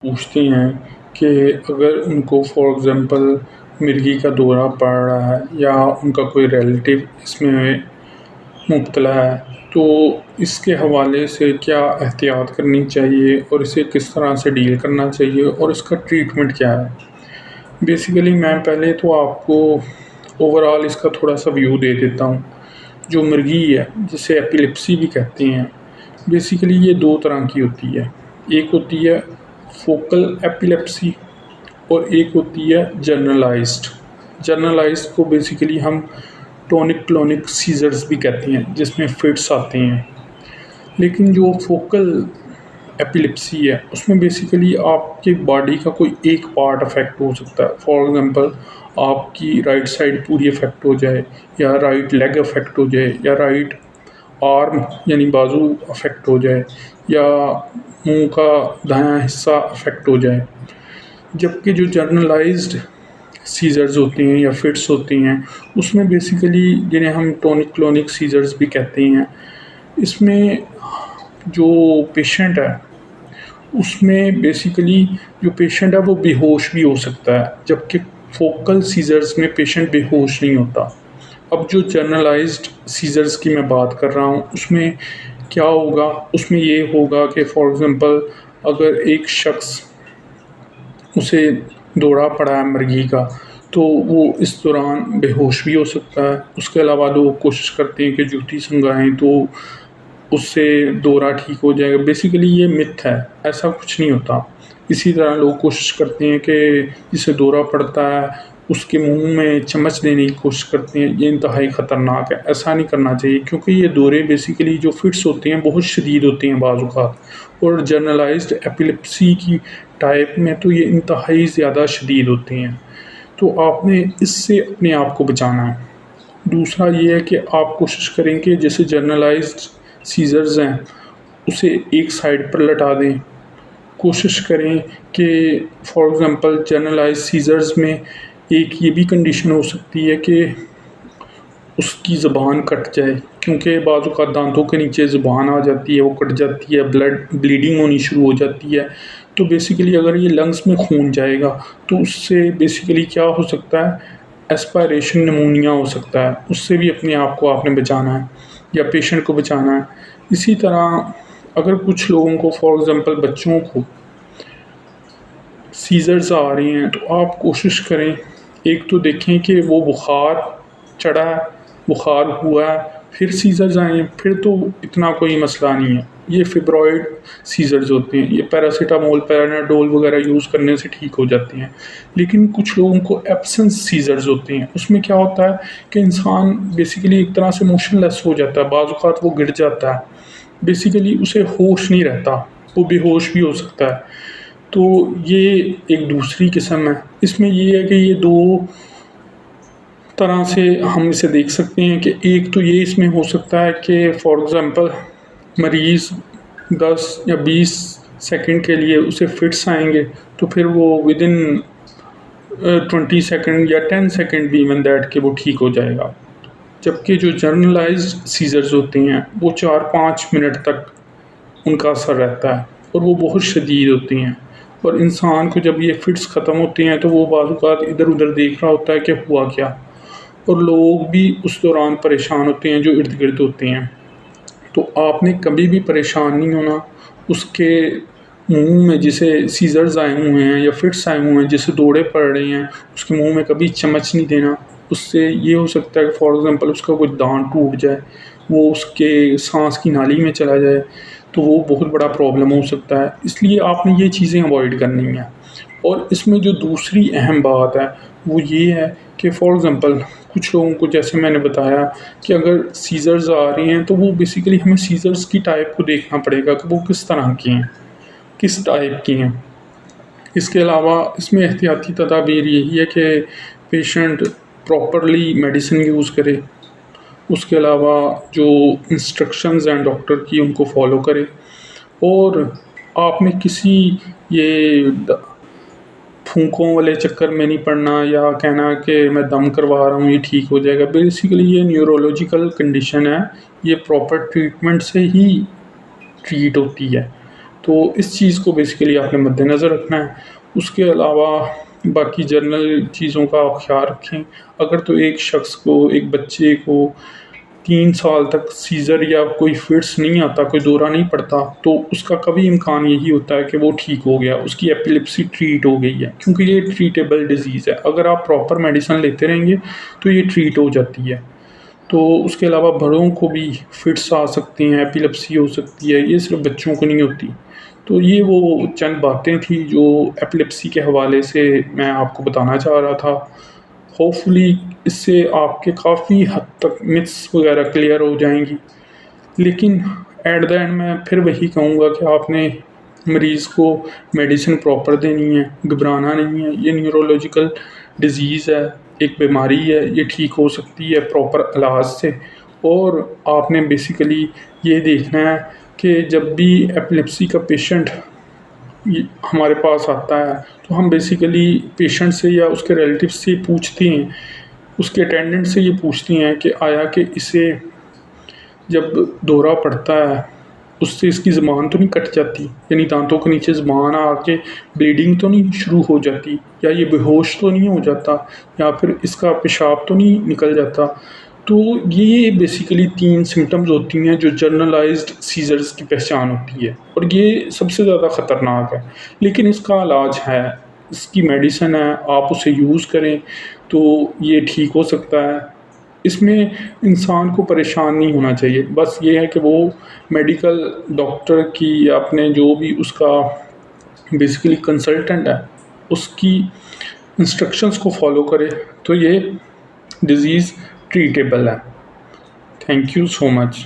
پوچھتے ہیں کہ اگر ان کو فار ایگزامپل مرگی کا دورہ پڑ رہا ہے یا ان کا کوئی ریلیٹیو اس میں مبتلا ہے تو اس کے حوالے سے کیا احتیاط کرنی چاہیے اور اسے کس طرح سے ڈیل کرنا چاہیے اور اس کا ٹریٹمنٹ کیا ہے۔ بیسیکلی میں پہلے تو آپ کو اوورآل اس کا تھوڑا سا ویو دے دیتا ہوں۔ جو مرگی ہے جسے ایپیلیپسی بھی کہتے ہیں، بیسیکلی یہ دو طرح کی ہوتی ہے۔ ایک ہوتی ہے فوکل ایپیلیپسی اور ایک ہوتی ہے جنرلائزڈ۔ جنرلائزڈ کو بیسیکلی ہم ٹونک کلونک سیزرز بھی کہتے ہیں، جس میں فٹس آتے ہیں۔ لیکن جو فوکل ایپیلیپسی ہے اس میں بیسیکلی آپ کی باڈی کا کوئی ایک پارٹ افیکٹ ہو سکتا ہے۔ فار ایگزامپل آپ کی رائٹ سائڈ پوری افیکٹ ہو جائے، یا رائٹ لیگ افیکٹ ہو جائے، یا رائٹ آرم یعنی بازو افیکٹ ہو جائے، یا منہ کا دایاں حصہ افیکٹ ہو جائے۔ جبکہ جو جنرلائزڈ سیزرز ہوتے ہیں یا فٹس ہوتے ہیں اس میں بیسیکلی جنہیں ہم ٹونک کلونک سیزرز بھی کہتے ہیں، اس میں جو پیشنٹ ہے اس میں بیسیکلی جو پیشنٹ ہے وہ بے ہوش بھی ہو سکتا ہے، جبکہ فوکل سیزرز میں پیشنٹ بے ہوش نہیں ہوتا۔ اب جو جنرلائزڈ سیزرز کی میں بات کر رہا ہوں اس میں کیا ہوگا، اس میں یہ ہوگا کہ فار ایگزامپل اگر ایک شخص اسے دورہ پڑا ہے مرگی کا تو وہ اس دوران بے ہوش بھی ہو سکتا ہے۔ اس کے علاوہ لوگ کوشش کرتے ہیں کہ جوتی سنگھائیں تو اس سے دورہ ٹھیک ہو جائے گا۔ بیسیکلی یہ متھ ہے، ایسا کچھ نہیں ہوتا۔ اسی طرح لوگ کوشش کرتے ہیں کہ جسے دورہ پڑتا ہے اس کے منہ میں چمچ دینے کی کوشش کرتے ہیں، یہ انتہائی خطرناک ہے، ایسا نہیں کرنا چاہیے کیونکہ یہ دورے بیسیکلی جو فٹس ہوتے ہیں بہت شدید ہوتے ہیں بعض اوقات، اور جنرلائزڈ ایپیلیپسی کی ٹائپ میں تو یہ انتہائی زیادہ شدید ہوتے ہیں۔ تو آپ نے اس سے اپنے آپ کو بچانا ہے۔ دوسرا یہ ہے کہ آپ کوشش کریں کہ جیسے جنرلائزڈ سیزرز ہیں اسے ایک سائڈ پر لٹا دیں۔ کوشش کریں کہ فار ایگزامپل جنرلائز سیزرز میں ایک یہ بھی کنڈیشن ہو سکتی ہے کہ اس کی زبان کٹ جائے، کیونکہ بعض اوقات دانتوں کے نیچے زبان آ جاتی ہے، وہ کٹ جاتی ہے، بلیڈنگ ہونی شروع ہو جاتی ہے۔ تو بیسیکلی اگر یہ لنگس میں خون جائے گا تو اس سے بیسیکلی کیا ہو سکتا ہے، ایسپائریشن نمونیا ہو سکتا ہے، اس سے بھی اپنے آپ کو آپ نے بچانا ہے یا پیشنٹ کو بچانا ہے۔ اسی طرح اگر کچھ لوگوں کو فار ایگزامپل بچوں کو سیزرز آ رہی ہیں تو آپ کوشش کریں، ایک تو دیکھیں کہ وہ بخار چڑھا ہے، بخار ہوا ہے، پھر سیزرز آئے ہیں، پھر تو اتنا کوئی مسئلہ نہیں ہے۔ یہ فبرائڈ سیزرز ہوتے ہیں، یہ پیراسیٹامول پیراناڈول وغیرہ یوز کرنے سے ٹھیک ہو جاتے ہیں۔ لیکن کچھ لوگوں کو ایبسنس سیزرز ہوتے ہیں، اس میں کیا ہوتا ہے کہ انسان بیسیکلی ایک طرح سے موشن لیس ہو جاتا ہے، بعض اوقات وہ گر جاتا ہے، بیسیکلی اسے ہوش نہیں رہتا، وہ بے ہوش بھی ہو سکتا ہے۔ تو یہ ایک دوسری قسم ہے۔ اس میں یہ ہے کہ یہ دو طرح سے ہم اسے دیکھ سکتے ہیں کہ ایک تو یہ اس میں ہو سکتا ہے کہ فار ایگزامپل مریض 10 یا 20 سیکنڈ کے لیے اسے فٹس آئیں گے تو پھر وہ ودن 20 سیکنڈ یا 10 سیکنڈ بھی ایون دیٹ کہ وہ ٹھیک ہو جائے گا۔ جبکہ جو جنرلائزڈ سیزرز ہوتے ہیں وہ 4-5 منٹ تک ان کا اثر رہتا ہے اور وہ بہت شدید ہوتے ہیں، اور انسان کو جب یہ فٹس ختم ہوتے ہیں تو وہ بعض اوقات ادھر ادھر دیکھ رہا ہوتا ہے کہ ہوا کیا، اور لوگ بھی اس دوران پریشان ہوتے ہیں جو ارد گرد ہوتے ہیں۔ تو آپ نے کبھی بھی پریشان نہیں ہونا، اس کے منہ میں جسے سیزرز آئے ہوئے ہیں یا فٹس آئے ہوئے ہیں، جسے دوڑے پڑ رہے ہیں، اس کے منہ میں کبھی چمچ نہیں دینا۔ اس سے یہ ہو سکتا ہے کہ فار ایگزامپل اس کا کوئی دانت ٹوٹ جائے، وہ اس کے سانس کی نالی میں چلا جائے تو وہ بہت بڑا پرابلم ہو سکتا ہے۔ اس لیے آپ نے یہ چیزیں اوائڈ کرنی ہیں۔ اور اس میں جو دوسری اہم بات ہے وہ یہ ہے کہ فار ایگزامپل کچھ لوگوں کو جیسے میں نے بتایا کہ اگر سیزرز آ رہی ہیں تو وہ بیسیکلی ہمیں سیزرز کی ٹائپ کو دیکھنا پڑے گا کہ وہ کس طرح کی ہیں، کس ٹائپ کی ہیں۔ اس کے علاوہ اس میں احتیاطی تدابیر یہی ہے کہ پیشنٹ پراپرلی میڈیسن یوز کرے، اس کے علاوہ جو انسٹرکشنز ہیں ڈاکٹر کی ان کو فالو کرے، اور آپ نے کسی یہ پھونکوں والے چکر میں نہیں پڑنا یا کہنا کہ میں دم کروا رہا ہوں یہ ٹھیک ہو جائے گا۔ بیسیکلی یہ نیورولوجیکل کنڈیشن ہے، یہ پراپر ٹریٹمنٹ سے ہی ٹریٹ ہوتی ہے۔ تو اس چیز کو بیسیکلی آپ نے مد نظر رکھنا ہے۔ اس کے علاوہ باقی جنرل چیزوں کا آپ خیال رکھیں۔ اگر تو ایک شخص کو، ایک بچے کو 3 سال تک سیزر یا کوئی فٹس نہیں آتا، کوئی دورہ نہیں پڑتا، تو اس کا کبھی امکان یہی ہوتا ہے کہ وہ ٹھیک ہو گیا، اس کی ایپیلیپسی ٹریٹ ہو گئی ہے، کیونکہ یہ ٹریٹیبل ڈیزیز ہے۔ اگر آپ پراپر میڈیسن لیتے رہیں گے تو یہ ٹریٹ ہو جاتی ہے۔ تو اس کے علاوہ بڑوں کو بھی فٹس آ سکتے ہیں، ایپیلیپسی ہو سکتی ہے، یہ صرف بچوں کو نہیں ہوتی۔ تو یہ وہ چند باتیں تھیں جو ایپیلیپسی کے حوالے سے میں آپ کو بتانا چاہ رہا تھا۔ ہوپ فلی اس سے آپ کے کافی حد تک متس وغیرہ کلیئر ہو جائیں گی۔ لیکن ایٹ دا اینڈ میں پھر وہی کہوں گا کہ آپ نے مریض کو میڈیسن پراپر دینی ہے، گھبرانا نہیں ہے۔ یہ نیورولوجیکل ڈیزیز ہے، ایک بیماری ہے، یہ ٹھیک ہو سکتی ہے پراپر علاج سے۔ اور آپ نے بیسیکلی یہ دیکھنا ہے کہ جب بھی ایپیلیپسی کا پیشنٹ ہمارے پاس آتا ہے تو ہم بیسیکلی پیشنٹ سے یا اس کے ریلیٹیو سے پوچھتے ہیں، اس کے اٹینڈنٹ سے یہ پوچھتے ہیں کہ آیا کہ اسے جب دورہ پڑتا ہے اس سے اس کی زبان تو نہیں کٹ جاتی، یعنی دانتوں کے نیچے زبان آ کے بلیڈنگ تو نہیں شروع ہو جاتی، یا یہ بے ہوش تو نہیں ہو جاتا، یا پھر اس کا پیشاب تو نہیں نکل جاتا۔ تو یہ بیسیکلی 3 سمٹمز ہوتی ہیں جو جنرلائزڈ سیزرز کی پہچان ہوتی ہے، اور یہ سب سے زیادہ خطرناک ہے۔ لیکن اس کا علاج ہے، اس کی میڈیسن ہے، آپ اسے یوز کریں تو یہ ٹھیک ہو سکتا ہے۔ اس میں انسان کو پریشان نہیں ہونا چاہیے، بس یہ ہے کہ وہ میڈیکل ڈاکٹر کی یا اپنے جو بھی اس کا بیسیکلی کنسلٹنٹ ہے اس کی انسٹرکشنز کو فالو کرے تو یہ ڈیزیز ٹریٹیبل ہے۔ Thank you so much.